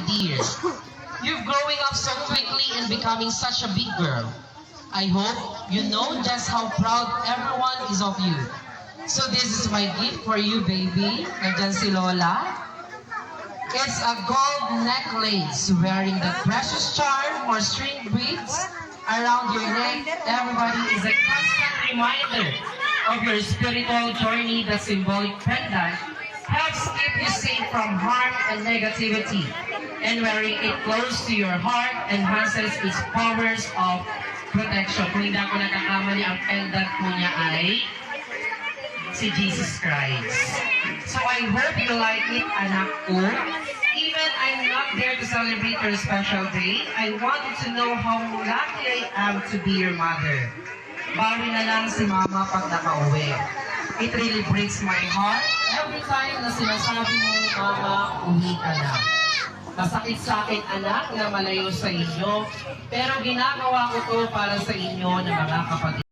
dear. You're growing up so quickly and becoming such a big girl. I hope you know just how proud everyone is of you. So this is my gift for you, baby. Nandiyan si Lola. It's a gold necklace wearing the precious charm or string beads around your neck. Everybody is a constant reminder of your spiritual journey. The symbolic pendant helps keep you safe from harm and negativity. And wearing it close to your heart enhances its powers of protection. Kung hindi ako nakakamali, ang pendant po niya ay si Jesus Christ. So I hope you like it, anak ko. Even I'm not there to celebrate your special day, I wanted to know how lucky I am to be your mother. Bawi na lang si mama pag nakauwi. It really breaks my heart every time na sinasabi mo, mama, uwi ka na. Masakit sa akin, anak, na malayo sa inyo, pero ginagawa ko to para sa inyo na mga kapatid.